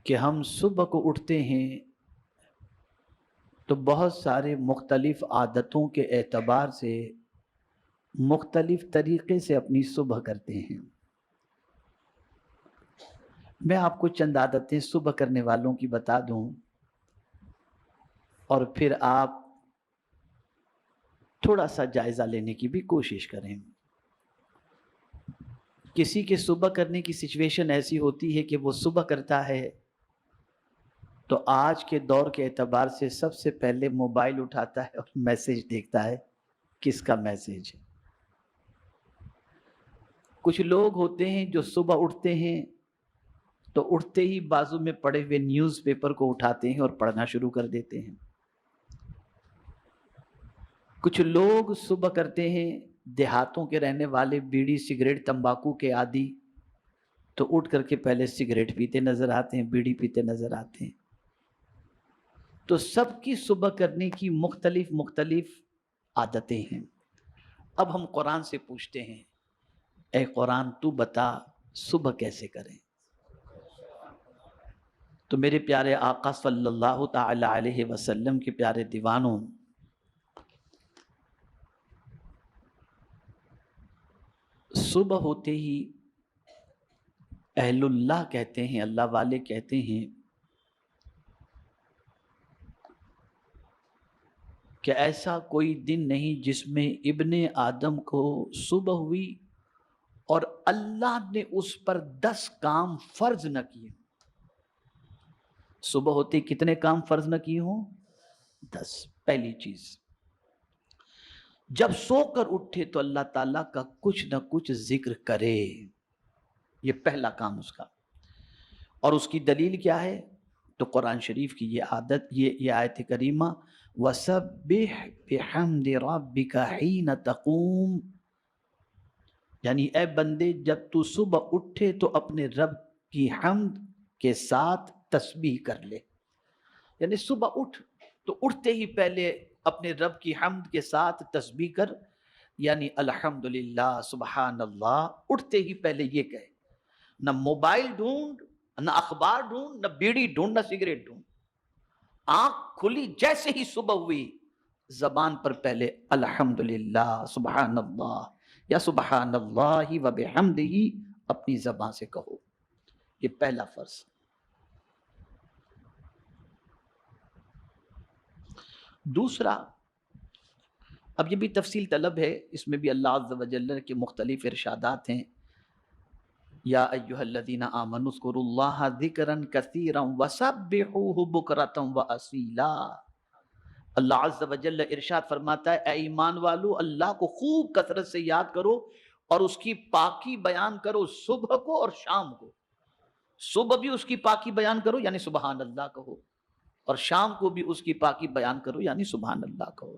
کہ ہم صبح کو اٹھتے ہیں تو بہت سارے مختلف عادتوں کے اعتبار سے مختلف طریقے سے اپنی صبح کرتے ہیں۔ میں آپ کو چند عادتیں صبح کرنے والوں کی بتا دوں اور پھر آپ تھوڑا سا جائزہ لینے کی بھی کوشش کریں۔ کسی کے صبح کرنے کی سچویشن ایسی ہوتی ہے کہ وہ صبح کرتا ہے تو آج کے دور کے اعتبار سے سب سے پہلے موبائل اٹھاتا ہے اور میسج دیکھتا ہے، کس کا میسج ہے۔ کچھ لوگ ہوتے ہیں جو صبح اٹھتے ہیں تو اٹھتے ہی بازو میں پڑے ہوئے نیوز پیپر کو اٹھاتے ہیں اور پڑھنا شروع کر دیتے ہیں۔ کچھ لوگ صبح کرتے ہیں، دیہاتوں کے رہنے والے بیڑی سگریٹ تمباکو کے عادی، تو اٹھ کر کے پہلے سگریٹ پیتے نظر آتے ہیں، بیڑی پیتے نظر آتے ہیں۔ تو سب کی صبح کرنے کی مختلف عادتیں ہیں۔ اب ہم قرآن سے پوچھتے ہیں، اے قرآن تو بتا صبح کیسے کریں؟ تو میرے پیارے آقا صلی اللہ تعالی علیہ وسلم کے پیارے دیوانوں، صبح ہوتے ہی اہل اللہ کہتے ہیں، اللہ والے کہتے ہیں کہ ایسا کوئی دن نہیں جس میں ابن آدم کو صبح ہوئی اور اللہ نے اس پر 10 کام فرض نہ کیے۔ صبح ہوتے کتنے کام فرض نہ کیے ہوں؟ 10۔ پہلی چیز، جب سو کر اٹھے تو اللہ تعالیٰ کا کچھ نہ کچھ ذکر کرے، یہ پہلا کام اس کا۔ اور اس کی دلیل کیا ہے؟ تو قرآن شریف کی یہ عادت، یہ آیت کریمہ، وَسَبِّحْ بِحَمْدِ رَبِّكَ حِينَ تَقُومُ، یعنی اے بندے جب تو صبح اٹھے تو اپنے رب کی حمد کے ساتھ تسبیح کر لے۔ یعنی صبح اٹھ تو اٹھتے ہی پہلے اپنے رب کی حمد کے ساتھ تسبیح کر، یعنی الحمدللہ سبحان اللہ، اٹھتے ہی پہلے یہ کہے۔ نہ موبائل ڈھونڈ، نہ اخبار ڈھونڈ، نہ بیڑی ڈھونڈ، نہ سگریٹ ڈھونڈ۔ آنکھ کھلی جیسے ہی صبح ہوئی، زبان پر پہلے الحمدللہ سبحان اللہ یا سبحان اللہ و بحمدہ اپنی زبان سے کہو۔ یہ پہلا فرض۔ دوسرا، اب یہ بھی تفصیل طلب ہے، اس میں بھی اللہ عز و جل کے مختلف ارشادات ہیں۔ یا ایھا الذین آمنوا اذکروا اللہ ذکرا کثیرا وسبحوہ بکرۃ واصیلا۔ اللہ عز و جل ارشاد فرماتا ہے، اے ایمان والو اللہ کو خوب کثرت سے یاد کرو اور اس کی پاکی بیان کرو، صبح کو اور شام کو۔ صبح بھی اس کی پاکی بیان کرو یعنی سبحان اللہ کہو، اور شام کو بھی اس کی پاکی بیان کرو یعنی سبحان اللہ کہو۔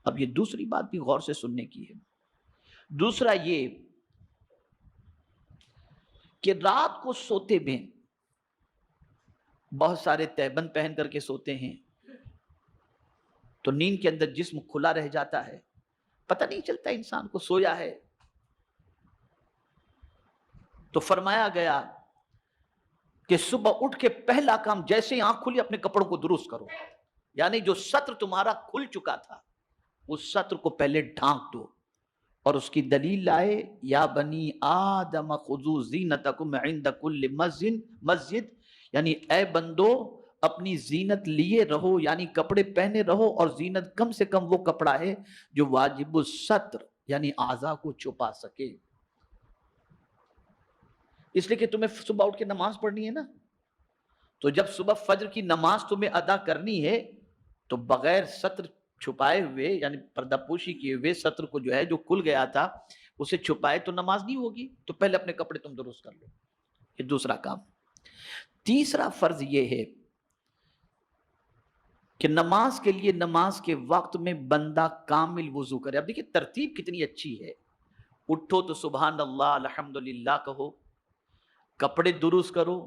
اب یہ دوسری بات بھی غور سے سننے کی ہے۔ دوسرا یہ کہ رات کو سوتے میں بہت سارے تہبند پہن کر کے سوتے ہیں تو نیند کے اندر جسم کھلا رہ جاتا ہے، پتہ نہیں چلتا انسان کو سویا ہے۔ تو فرمایا گیا کہ صبح اٹھ کے پہلا کام جیسے ہی آنکھ کھلی اپنے کپڑوں کو درست کرو، یعنی جو سطر تمہارا کھل چکا تھا اس سطر کو پہلے ڈھانک دو۔ اور اس کی دلیل لائے، یا بنی آدم خذوا زینتکم عند کل مسجد، یعنی اے بندو اپنی زینت لیے رہو، یعنی کپڑے پہنے رہو، اور زینت کم سے کم وہ کپڑا ہے جو واجب الستر یعنی اعضاء کو چھپا سکے۔ اس لیے کہ تمہیں صبح اٹھ کے نماز پڑھنی ہے نا، تو جب صبح فجر کی نماز تمہیں ادا کرنی ہے تو بغیر ستر چھپائے ہوئے، یعنی پردہ پوشی کیے ہوئے ستر کو جو ہے جو کھل گیا تھا اسے چھپائے تو نماز نہیں ہوگی، تو پہلے اپنے کپڑے تم درست کر لو۔ یہ دوسرا کام۔ تیسرا فرض یہ ہے کہ نماز کے لیے نماز کے وقت میں بندہ کامل وضو کرے۔ اب دیکھیں ترتیب کتنی اچھی ہے، اٹھو تو سبحان اللہ الحمدللہ کہو، کپڑے درست کرو،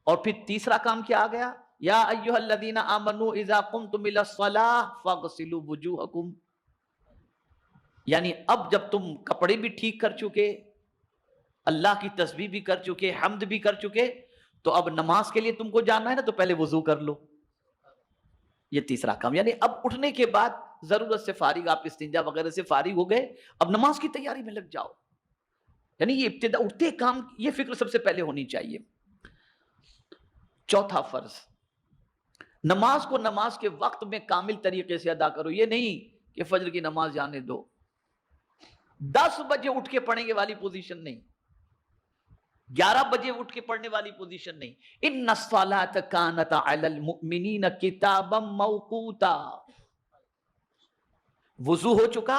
اور پھر تیسرا کام کیا آ گیا، یا ایھا الذین آمنوا اذا قمتم الی الصلاۃ فاغسلوا وجوہکم، یعنی اب جب تم کپڑے بھی ٹھیک کر چکے، اللہ کی تسبیح بھی کر چکے، حمد بھی کر چکے، تو اب نماز کے لیے تم کو جانا ہے نا، تو پہلے وضو کر لو. یہ تیسرا کام. یعنی اب اٹھنے کے بعد ضرورت سے فارغ، آپ استنجا وغیرہ سے فارغ ہو گئے، اب نماز کی تیاری میں لگ جاؤ. یعنی یہ ابتدا اٹھتے کام، یہ فکر سب سے پہلے ہونی چاہیے. چوتھا فرض، نماز کو نماز کے وقت میں کامل طریقے سے ادا کرو. یہ نہیں کہ فجر کی نماز جانے دو، 10 بجے اٹھ کے پڑھیں گے والی پوزیشن نہیں، 11 بجے اٹھ کے پڑھنے والی پوزیشن نہیں. ان الصلاۃ کانت علی المؤمنین کتابا موقوتا. وضو ہو چکا،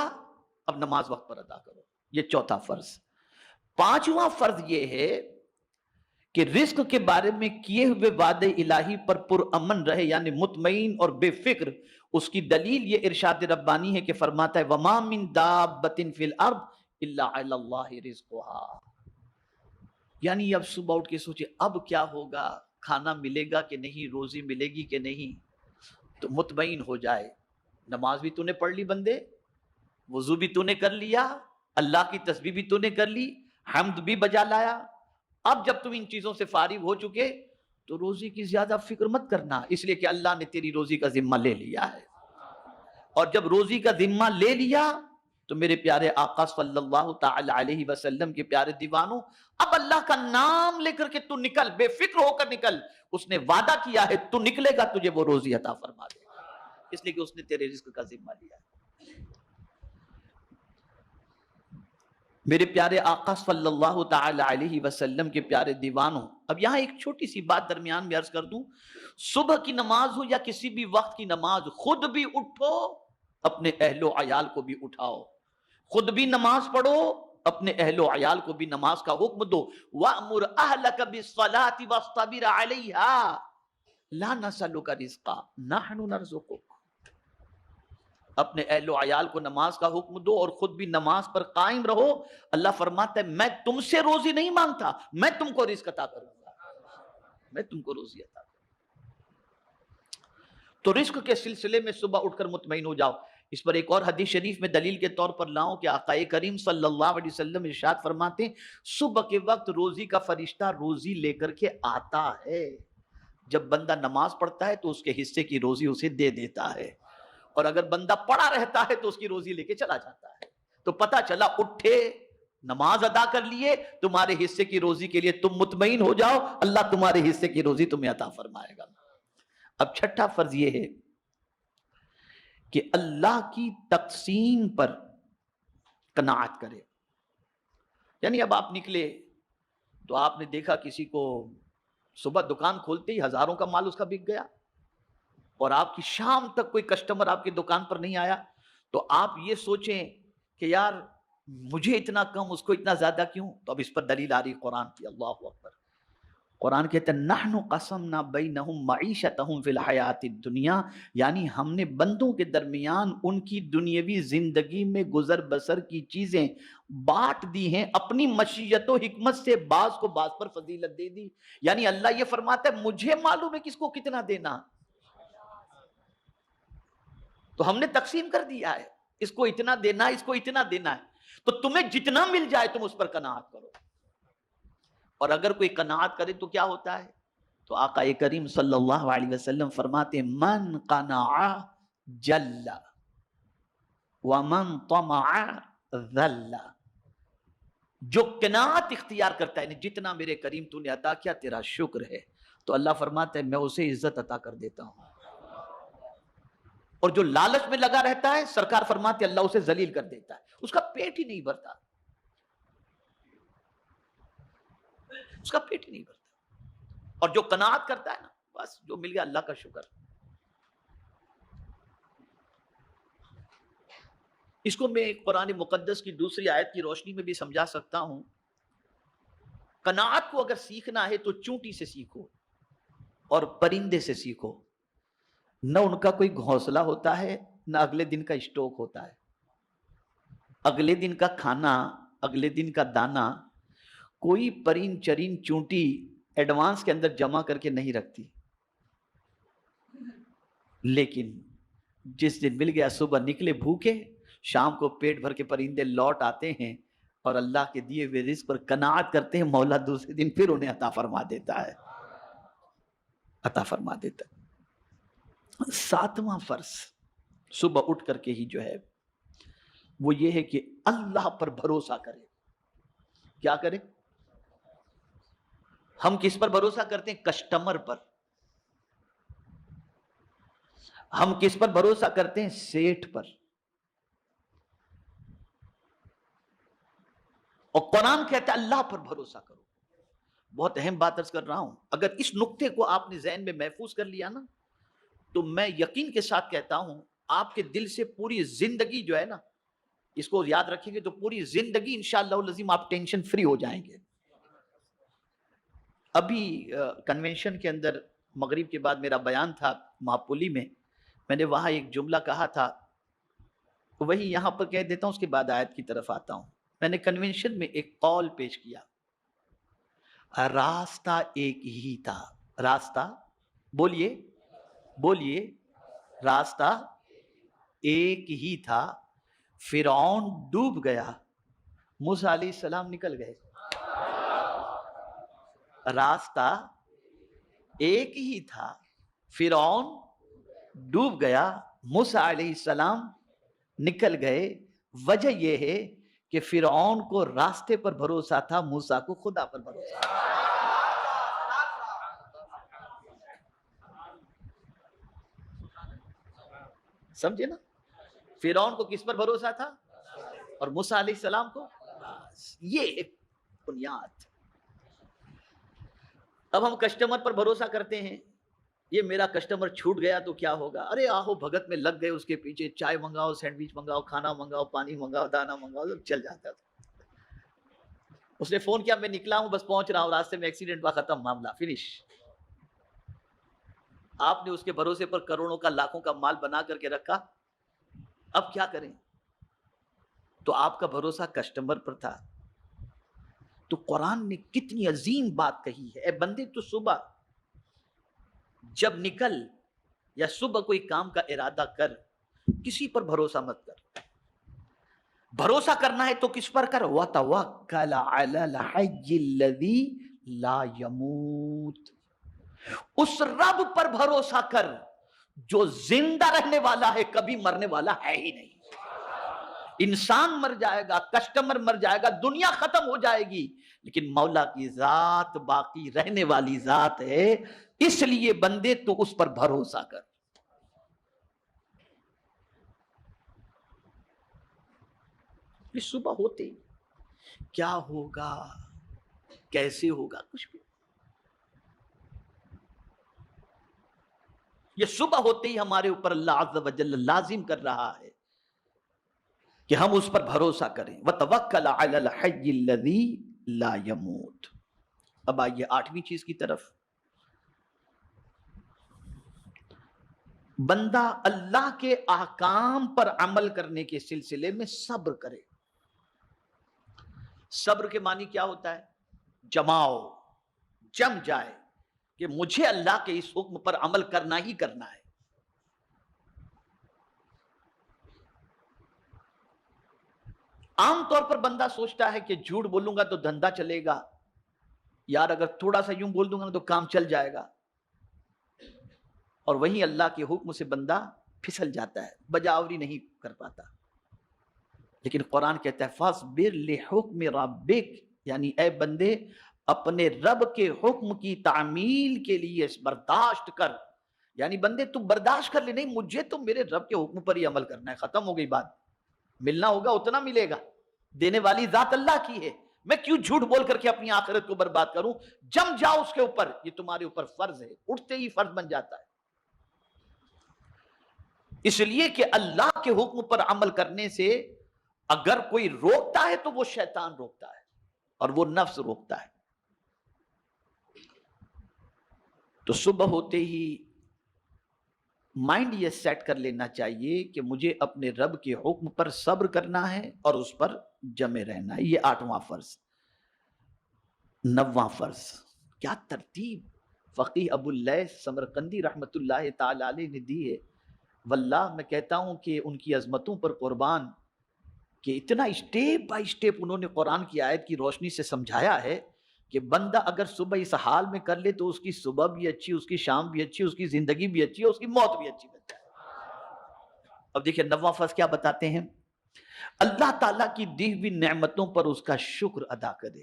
اب نماز وقت پر ادا کرو. یہ چوتھا فرض. پانچواں فرض یہ ہے کہ رزق کے بارے میں کیے ہوئے وعدے الہی پر پرامن رہے، یعنی مطمئن اور بے فکر. اس کی دلیل یہ ارشاد ربانی ہے کہ فرماتا ہے وَمَا مِن دَابَّةٍ فِي الْأَرْضِ إِلَّا عَلَى اللَّهِ رِزْقُهَا. یعنی اب صبح اٹھ کے سوچے اب کیا ہوگا، کھانا ملے گا کہ نہیں، روزی ملے گی کہ نہیں، تو مطمئن ہو جائے. نماز بھی تو نے پڑھ لی بندے، وضو بھی تو نے کر لیا، اللہ کی تسبیح بھی تو نے کر لی، حمد بھی بجا لایا. اب جب تم ان چیزوں سے فارغ ہو چکے تو روزی کی زیادہ فکر مت کرنا، اس لیے کہ اللہ نے تیری روزی کا ذمہ لے لیا ہے. اور جب روزی کا ذمہ لے لیا تو میرے پیارے آقا صلی اللہ تعالی علیہ وسلم کے پیارے دیوانوں، اب اللہ کا نام لے کر کے تو نکل، بے فکر ہو کر نکل. اس نے وعدہ کیا ہے تو نکلے گا تجھے وہ روزی عطا فرما دے گا، اس لیے کہ اس نے تیرے رزق کا ذمہ لیا ہے. میرے پیارے آقا صلی اللہ تعالی علیہ وسلم کے پیارے دیوانوں، اب یہاں ایک چھوٹی سی بات درمیان میں عرض کر دوں. صبح کی نماز ہو یا کسی بھی وقت کی نماز، خود بھی اٹھو، اپنے اہل و عیال کو بھی اٹھاؤ. خود بھی نماز پڑھو، اپنے اہل و عیال کو بھی نماز کا حکم دو. وَأْمُرْ أَهْلَكَ بِالصَّلَاةِ وَاصْطَبِرْ عَلَيْهَا لَا نَسْأَلُكَ رِزْقًا نَحْنُ نَرْزُقُكَ. اپنے اہل و عیال کو نماز کا حکم دو اور خود بھی نماز پر قائم رہو. اللہ فرماتا ہے میں تم سے روزی نہیں مانگتا، میں تم کو رزق عطا کروں گا، میں تم کو روزی عطا کروں گا. تو رزق کے سلسلے میں صبح اٹھ کر مطمئن ہو جاؤ. اس پر ایک اور حدیث شریف میں دلیل کے طور پر لاؤں کہ آقا کریم صلی اللہ علیہ وسلم ارشاد فرماتے ہیں صبح کے وقت روزی کا فرشتہ روزی لے کر کے آتا ہے. جب بندہ نماز پڑھتا ہے تو اس کے حصے کی روزی اسے دے دیتا ہے، اور اگر بندہ پڑا رہتا ہے تو اس کی روزی لے کے چلا جاتا ہے. تو پتہ چلا اٹھے، نماز ادا کر لیے، تمہارے حصے کی روزی کے لیے تم مطمئن ہو جاؤ، اللہ تمہارے حصے کی روزی تمہیں عطا فرمائے گا. اب چھٹا فرض یہ ہے کہ اللہ کی تقسیم پر قناعت کرے. یعنی اب آپ نکلے تو آپ نے دیکھا کسی کو صبح دکان کھولتے ہی ہزاروں کا مال اس کا بک گیا، اور آپ کی شام تک کوئی کسٹمر آپ کی دکان پر نہیں آیا، تو آپ یہ سوچیں کہ یار مجھے اتنا کم اس کو اتنا زیادہ کیوں. تو اب اس پر دلیل آ رہی قرآن کی. اللہ اکبر. قرآن کہتے ہیں نحن قسمنا بینہم معیشتہم فی الحیات الدنیا، یعنی ہم نے بندوں کے درمیان ان کی دنیاوی زندگی میں گزر بسر کی چیزیں بانٹ دی ہیں اپنی مشیت و حکمت سے، بعض کو بعض پر فضیلت دے دی. یعنی اللہ یہ فرماتا ہے مجھے معلوم ہے کس کو کتنا دینا، تو ہم نے تقسیم کر دیا ہے، اس کو اتنا دینا، اس کو اتنا دینا ہے. تو تمہیں جتنا مل جائے تم اس پر قناعت کرو. اور اگر کوئی قناعت کرے تو کیا ہوتا ہے؟ تو آقا کریم صلی اللہ علیہ وسلم فرماتے ہیں من قنع جل ومن طمع ذل. جو قناعت اختیار کرتا ہے، جتنا میرے کریم تو نے عطا کیا تیرا شکر ہے، تو اللہ فرماتا ہے میں اسے عزت عطا کر دیتا ہوں. اور جو لالچ میں لگا رہتا ہے سرکار فرماتے اللہ اسے ذلیل کر دیتا ہے، اس کا پیٹ ہی نہیں بھرتا، اس کا پیٹ ہی نہیں بھرتا. اور جو قناعت کرتا ہے نا، بس جو مل گیا اللہ کا شکر. اس کو میں قرآن مقدس کی دوسری آیت کی روشنی میں بھی سمجھا سکتا ہوں. قناعت کو اگر سیکھنا ہے تو چونٹی سے سیکھو اور پرندے سے سیکھو. نہ ان کا کوئی گھونسلہ ہوتا ہے، نہ اگلے دن کا اسٹاک ہوتا ہے. اگلے دن کا کھانا، اگلے دن کا دانا کوئی پرین چرین چونٹی ایڈوانس کے اندر جمع کر کے نہیں رکھتی. لیکن جس دن مل گیا صبح نکلے بھوکے، شام کو پیٹ بھر کے پرندے لوٹ آتے ہیں اور اللہ کے دیے ہوئے رزق پر قناعت کرتے ہیں، مولا دوسرے دن پھر انہیں عطا فرما دیتا ہے. عطا فرما دیتا ہے۔ ساتواں فرض صبح اٹھ کر کے ہی جو ہے وہ یہ ہے کہ اللہ پر بھروسہ کرے۔ کیا کریں؟ ہم کس پر بھروسہ کرتے ہیں؟ کسٹمر پر۔ ہم کس پر بھروسہ کرتے ہیں؟ سیٹھ پر۔ اور قرآن کہتا ہے اللہ پر بھروسہ کرو۔ بہت اہم بات عرض کر رہا ہوں، اگر اس نقطے کو آپ نے ذہن میں محفوظ کر لیا نا تو میں یقین کے ساتھ کہتا ہوں آپ کے دل سے پوری زندگی جو ہے نا، اس کو یاد رکھیں گے تو پوری زندگی انشاءاللہ العظیم آپ ٹینشن فری ہو جائیں گے۔ ابھی کنونشن کے اندر مغرب کے بعد میرا بیان تھا مہاپولی میں نے وہاں ایک جملہ کہا تھا، وہی یہاں پر کہہ دیتا ہوں، اس کے بعد آیت کی طرف آتا ہوں۔ میں نے کنونشن میں ایک قول پیش کیا، راستہ ایک ہی تھا۔ راستہ بولیے بولیے، راستہ ایک ہی تھا، فرعون ڈوب گیا، موسیٰ علیہ السلام نکل گئے۔ راستہ ایک ہی تھا، فرعون ڈوب گیا، موسیٰ علیہ السلام نکل گئے۔ وجہ یہ ہے کہ فرعون کو راستے پر بھروسہ تھا، موسیٰ کو خدا پر بھروسہ تھا۔ سمجھے نا؟ فرعون کو کس پر بھروسہ تھا اور موسیٰ علیہ السلام کو؟ یہ ایک بنیاد۔ اب ہم کسٹمر پر بھروسہ کرتے ہیں، یہ میرا کسٹمر چھوٹ گیا تو کیا ہوگا، ارے آہو بھگت میں لگ گئے اس کے پیچھے، چائے منگاؤ، سینڈوچ منگاؤ، کھانا منگاؤ، پانی منگاؤ، دانا منگاؤ، سب چل جاتا تھا۔ اس نے فون کیا، میں نکلا ہوں، بس پہنچ رہا ہوں، راستے میں ایکسیڈنٹ ہوا، ختم معاملہ، فنش۔ آپ نے اس کے بھروسے پر کروڑوں کا لاکھوں کا مال بنا کر کے رکھا، اب کیا کریں؟ تو آپ کا بھروسہ کسٹمر پر تھا۔ تو قرآن نے کتنی عظیم بات کہی ہے، اے بندے تو صبح جب نکل یا صبح کوئی کام کا ارادہ کر، کسی پر بھروسہ مت کر۔ بھروسہ کرنا ہے تو کس پر کر؟ وَتَوَكَّلَ عَلَى الْحَيِّ الَّذِي لَا يَمُوتُ، اس رب پر بھروسہ کر جو زندہ رہنے والا ہے، کبھی مرنے والا ہے ہی نہیں۔ انسان مر جائے گا، کسٹمر مر جائے گا، دنیا ختم ہو جائے گی، لیکن مولا کی ذات باقی رہنے والی ذات ہے، اس لیے بندے تو اس پر بھروسہ کر۔ یہ صبح ہوتے ہی کیا ہوگا، کیسے ہوگا، کچھ بھی، یہ صبح ہوتے ہی ہمارے اوپر اللہ عز و جل لازم کر رہا ہے کہ ہم اس پر بھروسہ کریں۔ وَتَوَكَّلَ عَلَى الْحَيِّ الَّذِي لَا يَمُوتُ۔ اب آئیے آٹھویں چیز کی طرف، بندہ اللہ کے احکام پر عمل کرنے کے سلسلے میں صبر کرے۔ صبر کے معنی کیا ہوتا ہے؟ جماؤ، جم جائے کہ مجھے اللہ کے اس حکم پر عمل کرنا ہی کرنا ہے۔ عام طور پر بندہ سوچتا ہے کہ جھوٹ بولوں گا تو دھندا چلے گا، یار اگر تھوڑا سا یوں بول دوں گا تو کام چل جائے گا، اور وہیں اللہ کے حکم سے بندہ پھسل جاتا ہے، بجاوری نہیں کر پاتا۔ لیکن قرآن کہتا ہے فَاصْبِرْ لِحُکْمِ رَبِّکَ، یعنی اے بندے اپنے رب کے حکم کی تعمیل کے لیے برداشت کر، یعنی بندے تم برداشت کر لے، نہیں مجھے تو میرے رب کے حکم پر ہی عمل کرنا ہے، ختم ہو گئی بات، ملنا ہوگا اتنا ملے گا، دینے والی ذات اللہ کی ہے، میں کیوں جھوٹ بول کر کے اپنی آخرت کو برباد کروں؟ جم جاؤ اس کے اوپر، یہ تمہارے اوپر فرض ہے، اٹھتے ہی فرض بن جاتا ہے۔ اس لیے کہ اللہ کے حکم پر عمل کرنے سے اگر کوئی روکتا ہے تو وہ شیطان روکتا ہے اور وہ نفس روکتا ہے۔ تو صبح ہوتے ہی مائنڈ یہ سیٹ کر لینا چاہیے کہ مجھے اپنے رب کے حکم پر صبر کرنا ہے اور اس پر جمے رہنا ہے۔ یہ آٹھواں فرض۔ نواں فرض، کیا ترتیب فقیہ ابو اللیث سمرقندی رحمت اللہ تعالی علیہ نے دی ہے، واللہ میں کہتا ہوں کہ ان کی عظمتوں پر قربان کہ اتنا اسٹیپ بائی اسٹیپ انہوں نے قرآن کی آیت کی روشنی سے سمجھایا ہے کہ بندہ اگر صبح اس حال میں کر لے تو اس کی صبح بھی اچھی، اس کی شام بھی اچھی، اس کی زندگی بھی اچھی ہے، اس کی موت بھی اچھی بن جائے۔ اب دیکھیں نواں فرض کیا بتاتے ہیں، اللہ تعالیٰ کی دی ہوئی نعمتوں پر اس کا شکر ادا کرے،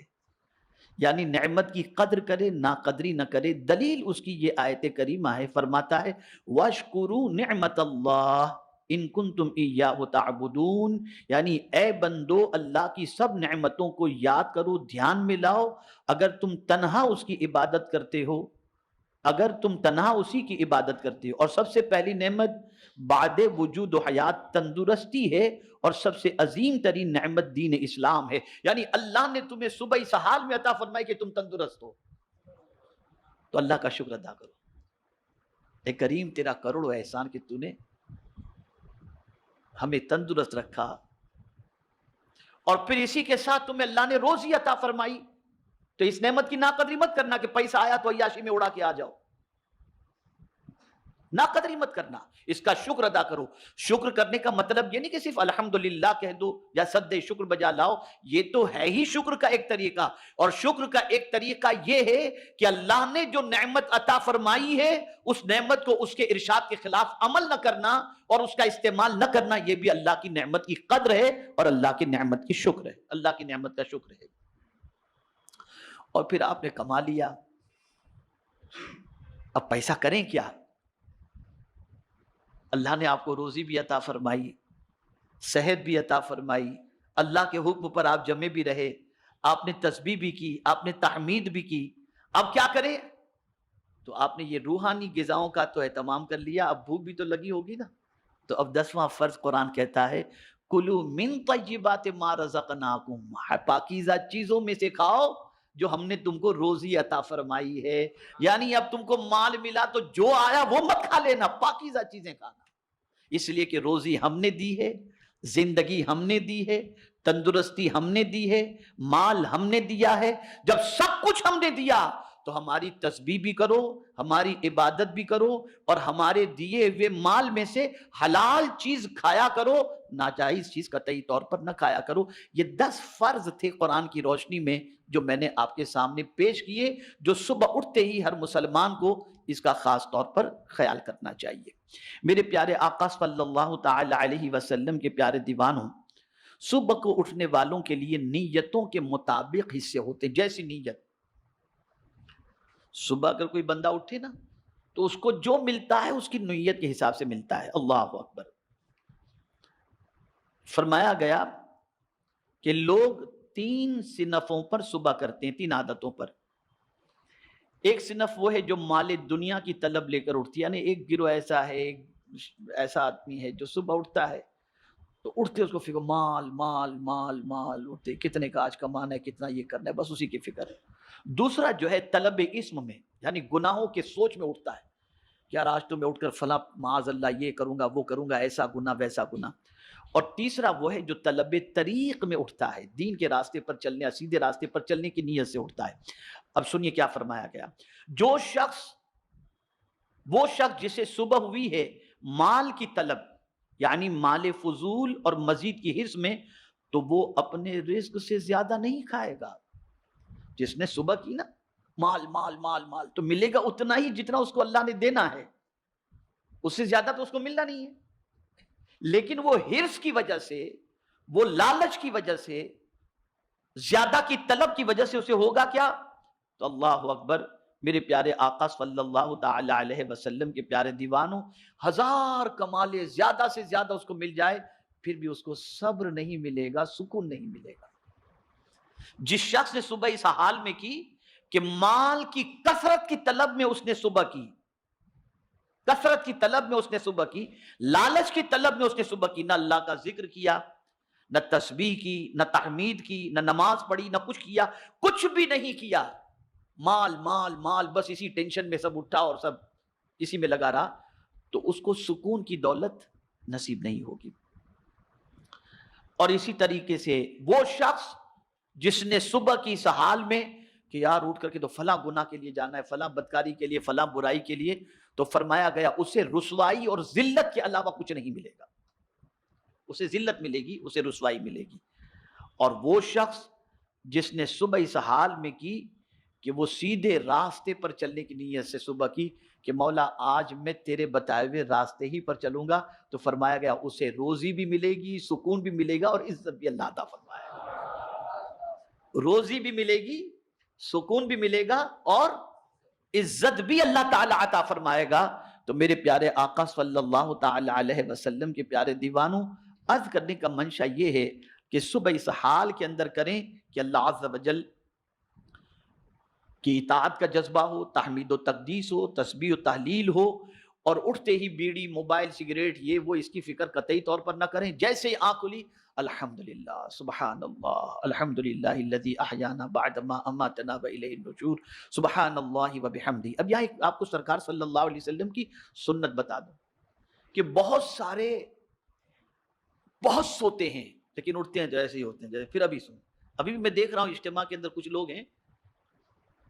یعنی نعمت کی قدر کرے، ناقدری نہ کرے۔ دلیل اس کی یہ آیت کریمہ ہے، فرماتا ہے وَاشْكُرُوا نِعْمَةَ اللَّهِ ان کنتم ایاہ تعبدون، یعنی اے بندو اللہ کی سب نعمتوں کو یاد کرو، دھیان میں لاؤ، اگر تم تنہا اس کی عبادت کرتے ہو، اگر تم تنہا اسی کی عبادت کرتے ہو۔ اور سب سے پہلی نعمت بعد وجود و حیات تندرستی ہے، اور سب سے عظیم ترین نعمت دین اسلام ہے، یعنی اللہ نے تمہیں صبح اس حال میں عطا فرمائی کہ تم تندرست ہو، تو اللہ کا شکر ادا کرو۔ اے کریم تیرا کروڑوں احسان کہ تو نے ہمیں تندرست رکھا، اور پھر اسی کے ساتھ تمہیں اللہ نے روزی عطا فرمائی، تو اس نعمت کی ناقدری مت کرنا کہ پیسہ آیا تو عیاشی میں اڑا کے آ جاؤ، ناقدری مت کرنا، اس کا شکر ادا کرو۔ شکر کرنے کا مطلب یہ نہیں کہ صرف الحمدللہ کہہ دو یا سد شکر بجا لاؤ، یہ تو ہے ہی شکر کا ایک طریقہ۔ اور شکر کا ایک طریقہ یہ ہے کہ اللہ نے جو نعمت عطا فرمائی ہے اس نعمت کو اس کے ارشاد کے خلاف عمل نہ کرنا اور اس کا استعمال نہ کرنا، یہ بھی اللہ کی نعمت کی قدر ہے اور اللہ کی نعمت کی شکر ہے، اللہ کی نعمت کا شکر ہے۔ اور پھر آپ نے کما لیا، اب پیسہ کریں کیا؟ اللہ نے آپ کو روزی بھی عطا فرمائی، صحت بھی عطا فرمائی، اللہ کے حکم پر آپ جمے بھی رہے، آپ نے تسبیح بھی کی، آپ نے تحمید بھی کی، اب کیا کریں؟ تو آپ نے یہ روحانی غذاؤں کا تو اہتمام کر لیا، اب بھوک بھی تو لگی ہوگی نا۔ تو اب 10واں فرض قرآن کہتا ہے کلوا من طیبات ما رزقناکم، پاکیزہ چیزوں میں سے کھاؤ جو ہم نے تم کو روزی عطا فرمائی ہے، یعنی اب تم کو مال ملا تو جو آیا وہ مت کھا لینا، پاکیزہ چیزیں کھانا، اس لیے کہ روزی ہم نے دی ہے، زندگی ہم نے دی ہے، تندرستی ہم نے دی ہے، مال ہم نے دیا ہے۔ جب سب کچھ ہم نے دیا تو ہماری تسبیح بھی کرو، ہماری عبادت بھی کرو، اور ہمارے دیے ہوئے مال میں سے حلال چیز کھایا کرو، ناجائز چیز قطعی طور پر نہ کھایا کرو۔ یہ 10 فرض تھے قرآن کی روشنی میں جو میں نے آپ کے سامنے پیش کیے، جو صبح اٹھتے ہی ہر مسلمان کو اس کا خاص طور پر خیال کرنا چاہیے۔ میرے پیارے آقا صلی اللہ تعالی علیہ وسلم کے پیارے دیوانوں، صبح کو اٹھنے والوں کے لیے نیتوں کے مطابق حصے ہوتے ہیں۔ جیسی نیت، صبح اگر کوئی بندہ اٹھے نا تو اس کو جو ملتا ہے اس کی نیت کے حساب سے ملتا ہے۔ اللہ اکبر۔ فرمایا گیا کہ لوگ 3 صنفوں پر صبح کرتے ہیں، 3 عادتوں پر۔ ایک صنف وہ ہے جو مال دنیا کی طلب لے کر اٹھتی ہے، یعنی ایک گروہ ایسا ہے، ایک ایسا آدمی ہے جو صبح اٹھتا ہے تو اٹھتے اس کو فکر مال مال مال مال، اٹھتے کتنے کا آج کمانا ہے، کتنا یہ کرنا ہے، بس اسی کی فکر ہے۔ دوسرا جو ہے طلب اسم میں، یعنی گناہوں کے سوچ میں اٹھتا ہے کہ یار آج تو میں اٹھ کر فلاں معاذ اللہ یہ کروں گا وہ کروں گا، ایسا گناہ ویسا گناہ۔ اور تیسرا وہ ہے جو طلب طریق میں اٹھتا ہے، دین کے راستے پر چلنے، سیدھے راستے پر چلنے کی نیت سے اٹھتا ہے۔ اب سنیے کیا فرمایا گیا، وہ شخص جسے صبح ہوئی ہے مال کی طلب، یعنی مال فضول اور مزید کی حرص میں، تو وہ اپنے رزق سے زیادہ نہیں کھائے گا۔ جس نے صبح کی نا مال مال مال مال، تو ملے گا اتنا ہی جتنا اس کو اللہ نے دینا ہے، اس سے زیادہ تو اس کو ملنا نہیں ہے۔ لیکن وہ حرص کی وجہ سے، وہ لالچ کی وجہ سے، زیادہ کی طلب کی وجہ سے اسے ہوگا کیا؟ تو اللہ اکبر، میرے پیارے آقا صلی اللہ تعالی علیہ وسلم کے پیارے دیوانوں، 1000 کمالے زیادہ سے زیادہ اس کو مل جائے پھر بھی اس کو صبر نہیں ملے گا، سکون نہیں ملے گا۔ جس شخص نے صبح اس حال میں کی کہ مال کی کثرت کی طلب میں اس نے صبح کی، کثرت کی طلب میں اس نے صبح کی، لالچ کی طلب میں اس نے صبح کی، نہ اللہ کا ذکر کیا، نہ تسبیح کی، نہ تحمید کی، نہ نماز پڑھی، نہ کچھ کیا، کچھ بھی نہیں کیا، مال مال مال، بس اسی ٹینشن میں سب اٹھا اور سب اسی میں لگا رہا، تو اس کو سکون کی دولت نصیب نہیں ہوگی۔ اور اسی طریقے سے وہ شخص جس نے صبح کی اس حال میں کہ یار اٹھ کر کے تو فلاں گناہ کے لیے جانا ہے، فلاں بدکاری کے لیے، فلاں برائی کے لیے، تو فرمایا گیا اسے رسوائی اور ذلت کے علاوہ کچھ نہیں ملے گا، اسے ذلت ملے گی، اسے رسوائی ملے گی۔ اور وہ شخص جس نے صبح اس حال میں کی کہ وہ سیدھے راستے پر چلنے کی نیت سے صبح کی کہ مولا آج میں تیرے بتائے ہوئے راستے ہی پر چلوں گا، تو فرمایا گیا اسے روزی بھی ملے گی، سکون بھی ملے گا اور عزت بھی اللہ عطا فرمائے گا۔ روزی بھی ملے گی، سکون بھی ملے گا اور عزت بھی اللہ تعالی عطا فرمائے گا۔ تو میرے پیارے آقا صلی اللہ تعالی علیہ وسلم کے پیارے دیوانوں، عرض کرنے کا منشا یہ ہے کہ صبح اس حال کے اندر کریں کہ اللہ عز و جل کی اطاعت کا جذبہ ہو، تحمید و تقدیس ہو، تسبیح و تحلیل ہو، اور اٹھتے ہی بیڑی، موبائل، سگریٹ، یہ وہ اس کی فکر قطعی طور پر نہ کریں۔ جیسے ہی آنکھ کھلی، الحمدللہ، سبحان اللہ، الحمدللہ الذی احیانا بعد ما اماتنا والیہ النشور، سبحان اللہ وبحمدہ۔ اب یہاں آپ کو سرکار صلی اللہ علیہ وسلم کی سنت بتا دوں کہ بہت سارے بہت سوتے ہیں لیکن اٹھتے ہیں جیسے ہی ہوتے ہیں جیسے۔ پھر ابھی بھی میں دیکھ رہا ہوں اجتماع کے اندر کچھ لوگ ہیں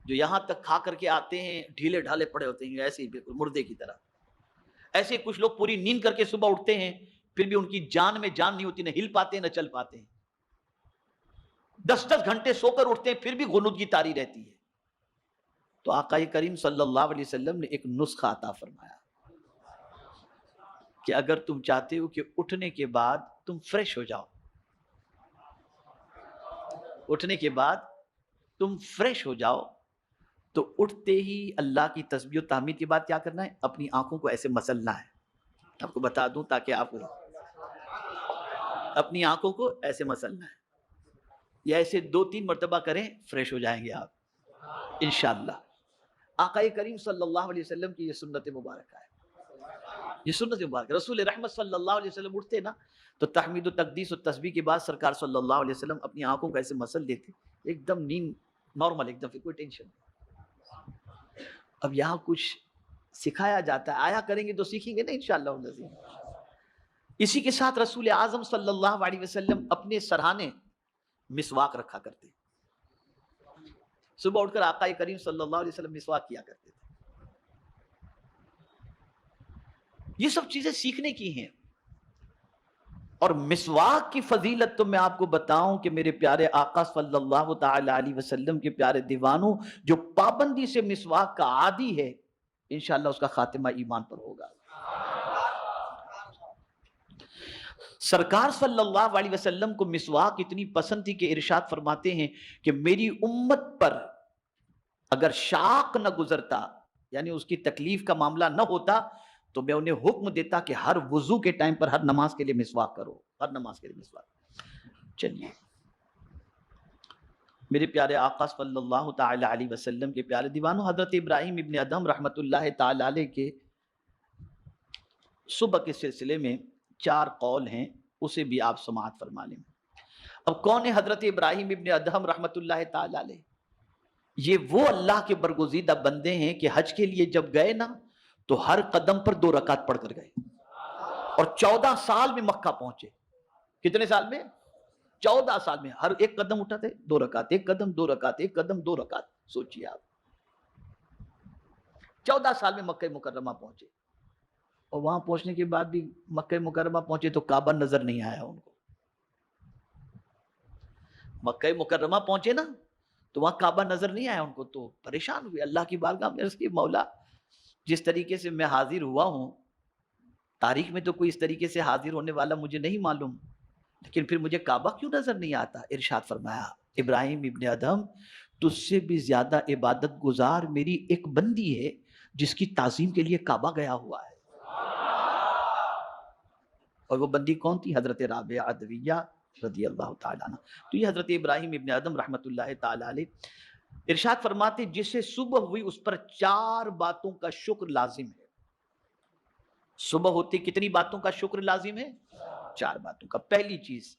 جو یہاں تک کھا کر کے آتے ہیں، ڈھیلے ڈھالے پڑے ہوتے ہیں ایسے ہی بالکل مردے کی طرح۔ ایسے کچھ لوگ پوری نیند کر کے صبح اٹھتے ہیں، پھر بھی ان کی جان میں جان نہیں ہوتی، نہ ہل پاتے ہیں نہ چل پاتے ہیں۔ 10 گھنٹے سو کر اٹھتے ہیں، پھر بھی غنودگی طاری رہتی ہے۔ تو آقا کریم صلی اللہ علیہ وسلم نے ایک نسخہ عطا فرمایا کہ اگر تم چاہتے ہو کہ اٹھنے کے بعد تم فریش ہو جاؤ، اٹھنے کے بعد تم فریش ہو جاؤ، تو اٹھتے ہی اللہ کی تسبیح و تحمید کے بعد کیا کرنا ہے؟ اپنی آنکھوں کو ایسے مسلنا ہے۔ آپ کو بتا دوں تاکہ آپ اپنی آنکھوں کو ایسے مسلنا ہے، یا ایسے 2-3 مرتبہ کریں، فریش ہو جائیں گے آپ انشاءاللہ۔ آقا کریم صلی اللہ علیہ وسلم کی یہ سنت مبارکہ ہے، یہ سنت مبارکہ۔ رسول رحمت صلی اللہ علیہ وسلم اٹھتے نا تو تحمید و تقدیس و تسبیح کے بعد سرکار صلی اللہ علیہ وسلم اپنی آنکھوں کو ایسے مسل دیتے، ایک دم نیند نارمل، ایک دم پھر کوئی ٹینشن نہیں۔ اب یہاں کچھ سکھایا جاتا ہے، آیا کریں گے تو سیکھیں گے نا انشاءاللہ۔ اسی کے ساتھ رسول اعظم صلی اللہ علیہ وسلم اپنے سرہانے مسواک رکھا کرتے، صبح اٹھ کر آقا کریم صلی اللہ علیہ وسلم مسواک کیا کرتے تھے۔ یہ سب چیزیں سیکھنے کی ہیں۔ اور مسواک کی فضیلت تو میں آپ کو بتاؤں کہ میرے پیارے آقا صلی اللہ تعالی علیہ وسلم کے پیارے دیوانوں، جو پابندی سے مسواک کا عادی ہے، انشاءاللہ اس کا خاتمہ ایمان پر ہوگا۔ سرکار صلی اللہ علیہ وسلم کو مسواک اتنی پسند تھی کہ ارشاد فرماتے ہیں کہ میری امت پر اگر شاق نہ گزرتا، یعنی اس کی تکلیف کا معاملہ نہ ہوتا، تو میں انہیں حکم دیتا کہ ہر وضو کے ٹائم پر ہر نماز کے لیے مسواک کرو، ہر نماز کے لیے مسواک۔ چلیے میرے پیارے آقا صلی اللہ تعالی علیہ وسلم کے پیارے دیوانوں، حضرت ابراہیم ابن ادہم رحمت اللہ تعالی علیہ کے صبح کے سلسلے میں 4 قول ہیں، اسے بھی آپ سماعت فرما لیں۔ اب کون ہے حضرت ابراہیم ابن ادہم رحمت اللہ تعالی علیہ؟ یہ وہ اللہ کے برگزیدہ بندے ہیں کہ حج کے لیے جب گئے نا تو ہر قدم پر 2 رکعت پڑھ کر گئے، اور 14 سال میں مکہ پہنچے۔ کتنے سال میں؟ 14 سال میں ہر ایک قدم اٹھاتے 2 رکعت، ایک قدم 2 رکعت، ایک قدم 2 رکعت۔ سوچئے آپ 14 سال میں مکہ مکرمہ پہنچے، اور وہاں پہنچنے کے بعد بھی مکہ مکرمہ پہنچے تو کعبہ نظر نہیں آیا ان کو۔ مکہ مکرمہ پہنچے نا تو وہاں کعبہ نظر نہیں آیا ان کو، تو پریشان ہوئے، اللہ کی بارگاہ میں عرض کی، مولا جس طریقے سے میں حاضر ہوا ہوں، تاریخ میں تو کوئی اس طریقے سے حاضر ہونے والا مجھے نہیں معلوم، لیکن پھر مجھے کعبہ کیوں نظر نہیں آتا؟ ارشاد فرمایا، ابراہیم ابن ادہم، تجھ سے بھی زیادہ عبادت گزار میری ایک بندی ہے جس کی تعظیم کے لیے کعبہ گیا ہوا ہے۔ اور وہ بندی کون تھی؟ حضرت رابعہ عدویہ رضی اللہ تعالیٰ عنہ۔ تو یہ حضرت ابراہیم ابن ادہم رحمت اللہ تعالیٰ علیہ ارشاد فرماتے، جس سے صبح ہوئی اس پر 4 باتوں کا شکر لازم ہے۔ صبح ہوتی کتنی باتوں کا شکر لازم ہے؟ 4 باتوں کا۔ پہلی چیز،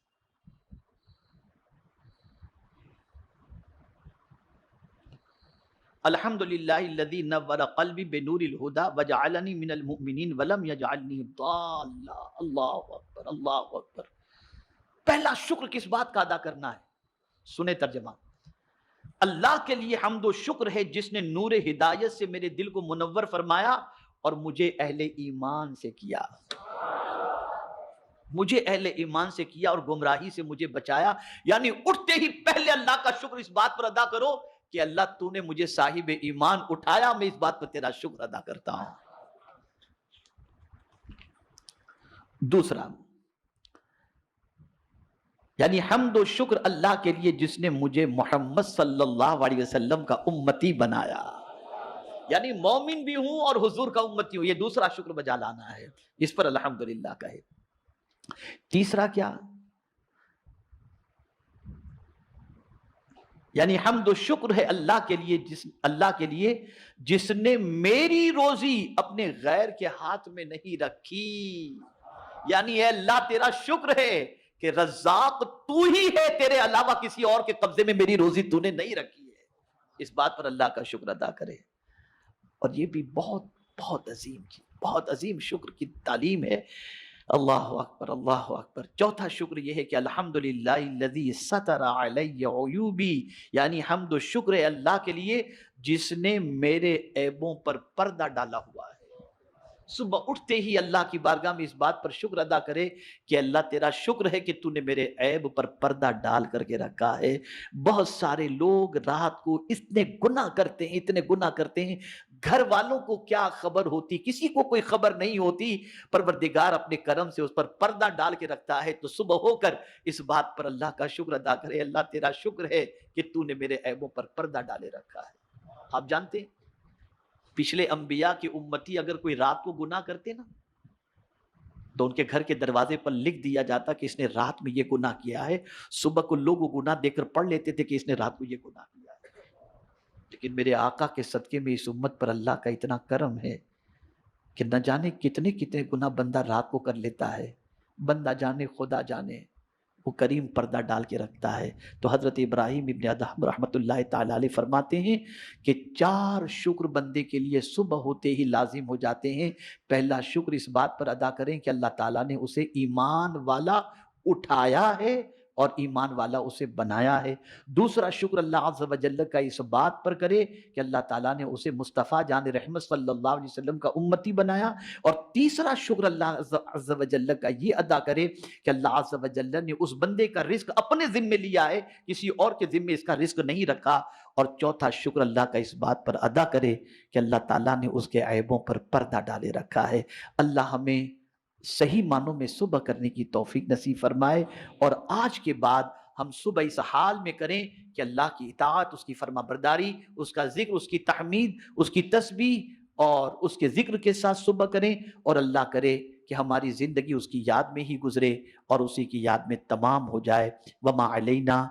الحمدللہ الذی نور قلبی بنور الہدی وجعلنی من المؤمنین ولم یجعلنی ضالا۔ اللہ اکبر، اللہ اکبر۔ پہلا شکر کس بات کا ادا کرنا ہے؟ سنیں ترجمہ، اللہ کے لیے حمد و شکر ہے جس نے نور ہدایت سے میرے دل کو منور فرمایا اور مجھے اہل ایمان سے کیا، مجھے اہل ایمان سے کیا اور گمراہی سے مجھے بچایا۔ یعنی اٹھتے ہی پہلے اللہ کا شکر اس بات پر ادا کرو کہ اللہ تو نے مجھے صاحب ایمان اٹھایا، میں اس بات پر تیرا شکر ادا کرتا ہوں۔ دوسرا، یعنی حمد و شکر اللہ کے لیے جس نے مجھے محمد صلی اللہ علیہ وسلم کا امتی بنایا، یعنی مومن بھی ہوں اور حضور کا امتی ہوں، یہ دوسرا شکر بجا لانا ہے، اس پر الحمدللہ کہے۔ تیسرا کیا؟ یعنی حمد و شکر ہے اللہ کے لیے جس نے میری روزی اپنے غیر کے ہاتھ میں نہیں رکھی، یعنی اے اللہ تیرا شکر ہے کہ رزاق تو ہی ہے، تیرے علاوہ کسی اور کے قبضے میں میری روزی تو نے نہیں رکھی ہے، اس بات پر اللہ کا شکر ادا کرے۔ اور یہ بھی بہت بہت عظیم شکر کی تعلیم ہے۔ اللہ اکبر، اللہ اکبر۔ چوتھا شکر یہ ہے کہ الحمدللہ الذی ستر علی عیوبی، یعنی حمد و شکر ہے اللہ کے لیے جس نے میرے عیبوں پر پردہ ڈالا ہوا ہے۔ صبح اٹھتے ہی اللہ کی بارگاہ میں اس بات پر شکر ادا کرے کہ اللہ تیرا شکر ہے کہ تو نے میرے عیب پر پردہ ڈال کر کے رکھا ہے۔ بہت سارے لوگ رات کو اتنے گناہ کرتے ہیں، گھر والوں کو کیا خبر ہوتی، کسی کو کوئی خبر نہیں ہوتی، پروردگار اپنے کرم سے اس پر پردہ ڈال کے رکھتا ہے، تو صبح ہو کر اس بات پر اللہ کا شکر ادا کرے، اللہ تیرا شکر ہے کہ تو نے میرے عیبوں پر پردہ ڈالے رکھا ہے۔ آپ جانتے ہیں پچھلے انبیاء کی امتی اگر کوئی رات کو گناہ کرتے نا تو ان کے گھر کے دروازے پر لکھ دیا جاتا کہ اس نے رات میں یہ گناہ کیا ہے، صبح کو لوگ وہ گناہ دیکھ کر پڑھ لیتے تھے کہ اس نے رات کو یہ گناہ کیا ہے۔ لیکن میرے آقا کے صدقے میں اس امت پر اللہ کا اتنا کرم ہے کہ نہ جانے کتنے گناہ بندہ رات کو کر لیتا ہے، بندہ جانے خدا جانے، وہ کریم پردہ ڈال کے رکھتا ہے۔ تو حضرت ابراہیم ابن ادہم رحمۃ اللہ تعالی علیہ فرماتے ہیں کہ 4 شکر بندے کے لیے صبح ہوتے ہی لازم ہو جاتے ہیں۔ پہلا شکر اس بات پر ادا کریں کہ اللہ تعالیٰ نے اسے ایمان والا اٹھایا ہے اور ایمان والا اسے بنایا ہے۔ دوسرا شکر اللہ عز و جل کا اس بات پر کرے کہ اللہ تعالیٰ نے اسے مصطفیٰ جان رحمت صلی اللہ علیہ وسلم کا امتی بنایا۔ اور تیسرا شکر اللہ عز و جل کا یہ ادا کرے کہ اللہ عز و جل نے اس بندے کا رزق اپنے ذمے لیا ہے، کسی اور کے ذمے اس کا رزق نہیں رکھا۔ اور چوتھا شکر اللہ کا اس بات پر ادا کرے کہ اللہ تعالیٰ نے اس کے عیبوں پر پردہ ڈالے رکھا ہے۔ اللہ ہمیں صحیح معنوں میں صبح کرنے کی توفیق نصیب فرمائے، اور آج کے بعد ہم صبح اس حال میں کریں کہ اللہ کی اطاعت، اس کی فرما برداری، اس کا ذکر، اس کی تحمید، اس کی تسبیح اور اس کے ذکر کے ساتھ صبح کریں، اور اللہ کرے کہ ہماری زندگی اس کی یاد میں ہی گزرے اور اسی کی یاد میں تمام ہو جائے۔ وما علینا